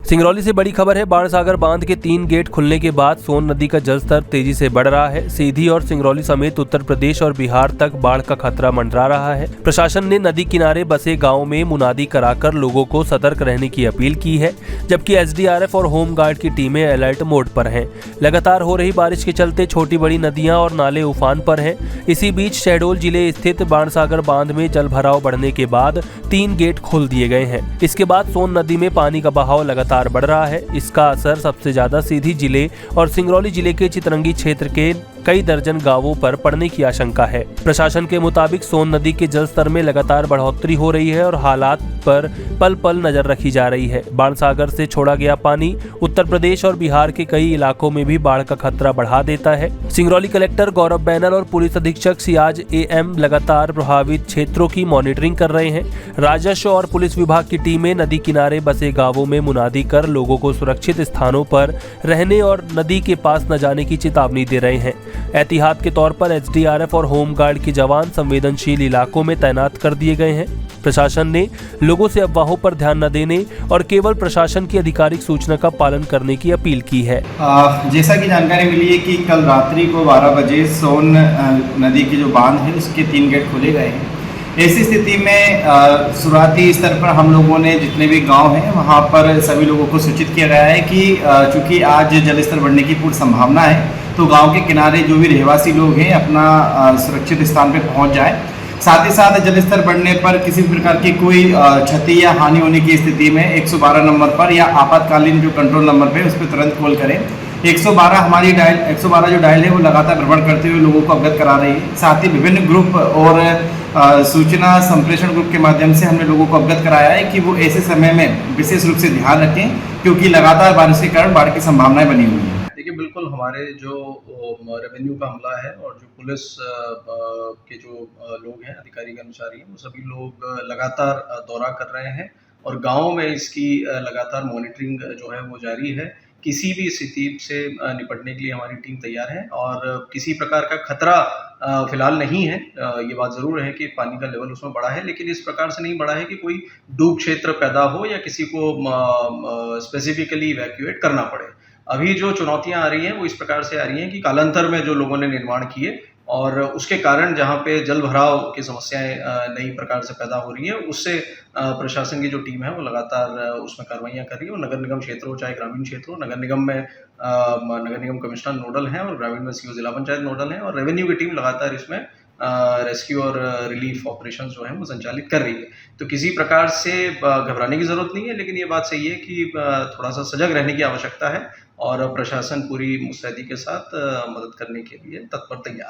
सिंगरौली से बड़ी खबर है। बाणसागर बांध के 3 गेट खुलने के बाद सोन नदी का जलस्तर तेजी से बढ़ रहा है। सीधी और सिंगरौली समेत उत्तर प्रदेश और बिहार तक बाढ़ का खतरा मंडरा रहा है। प्रशासन ने नदी किनारे बसे गांव में मुनादी कराकर लोगों को सतर्क रहने की अपील की है, जबकि एसडीआरएफ और होमगार्ड की टीमें अलर्ट मोड पर हैं। लगातार हो रही बारिश के चलते छोटी बड़ी नदियां और नाले उफान पर हैं। इसी बीच शहडोल जिले स्थित बाणसागर बांध में जल भराव बढ़ने के बाद 3 गेट खोल दिए गए हैं। इसके बाद सोन नदी में पानी का बहाव लगातार बढ़ रहा है। इसका असर सबसे ज्यादा सीधी जिले और सिंगरौली जिले के चितरंगी क्षेत्र के कई दर्जन गांवों पर पड़ने की आशंका है। प्रशासन के मुताबिक सोन नदी के जलस्तर में लगातार बढ़ोतरी हो रही है और हालात पर पल पल नजर रखी जा रही है। बाणसागर से छोड़ा गया पानी उत्तर प्रदेश और बिहार के कई इलाकों में भी बाढ़ का खतरा बढ़ा देता है। सिंगरौली कलेक्टर गौरव बैनर और पुलिस अधीक्षक सियाज एएम लगातार प्रभावित क्षेत्रों की मॉनिटरिंग कर रहे हैं। राजस्व और पुलिस विभाग की टीमें नदी किनारे बसे गांवों में मुनादी कर लोगों को सुरक्षित स्थानों पर रहने और नदी के पास न जाने की चेतावनी दे रहे हैं। एहतियात के तौर पर एसडीआरएफ और होमगार्ड के जवान संवेदनशील इलाकों में तैनात कर दिए गए हैं। प्रशासन ने लोगों से अफवाहों पर ध्यान न देने और केवल प्रशासन की आधिकारिक सूचना का पालन करने की अपील की है। जैसा कि जानकारी मिली है कि कल रात्रि को 12 बजे सोन नदी की जो बांध है उसके 3 गेट खोले गए हैं। ऐसी स्थिति में शुरुआती स्तर पर हम लोगों ने जितने भी गांव हैं वहां पर सभी लोगों को सूचित किया गया है कि चूंकि आज जलस्तर बढ़ने की पूरी संभावना है, तो गांव के किनारे जो भी रहवासी लोग हैं अपना सुरक्षित स्थान पर पहुंच जाए। साथ ही साथ जलस्तर बढ़ने पर किसी प्रकार की कोई क्षति या हानि होने की स्थिति में 112 नंबर पर या आपातकालीन जो कंट्रोल नंबर पे उस पर तुरंत कॉल करें। 112 हमारी डायल 112 जो डायल है वो लगातार भ्रमण करते हुए लोगों को अवगत करा रही है। साथ ही विभिन्न ग्रुप और सूचना संप्रेषण ग्रुप के माध्यम से हमने लोगों को अवगत कराया है कि वो ऐसे समय में विशेष रूप से ध्यान रखें, क्योंकि लगातार बारिश के कारण बाढ़ की संभावनाएं बनी हुई है। देखिए, बिल्कुल हमारे जो रेवेन्यू का अमला है और जो पुलिस के जो लोग हैं, अधिकारी कर्मचारी हैं, वो सभी लोग लगातार दौरा कर रहे हैं और गाँव में इसकी लगातार मॉनिटरिंग जो है वो जारी है। किसी भी स्थिति से निपटने के लिए हमारी टीम तैयार है और किसी प्रकार का खतरा फिलहाल नहीं है। ये बात ज़रूर है कि पानी का लेवल उसमें बढ़ा है, लेकिन इस प्रकार से नहीं बढ़ा है कि कोई डूब क्षेत्र पैदा हो या किसी को स्पेसिफिकली इवैक्यूएट करना पड़े। अभी जो चुनौतियां आ रही हैं वो इस प्रकार से आ रही हैं कि कालांतर में जो लोगों ने निर्माण किए और उसके कारण जहां पे जल भराव की समस्याएं नई प्रकार से पैदा हो रही हैं, उससे प्रशासन की जो टीम है वो लगातार उसमें कार्रवाइयां कर रही है। और नगर निगम क्षेत्र हो चाहे ग्रामीण क्षेत्र हो, नगर निगम में नगर निगम कमिश्नर नोडल हैं और ग्रामीण में सीओ जिला पंचायत नोडल हैं और रेवेन्यू की टीम लगातार इसमें रेस्क्यू और रिलीफ ऑपरेशंस जो हैं वो संचालित कर रही है। तो किसी प्रकार से घबराने की ज़रूरत नहीं है, लेकिन ये बात सही है कि थोड़ा सा सजग रहने की आवश्यकता है और प्रशासन पूरी मुस्तैदी के साथ मदद करने के लिए तत्पर तैयार है।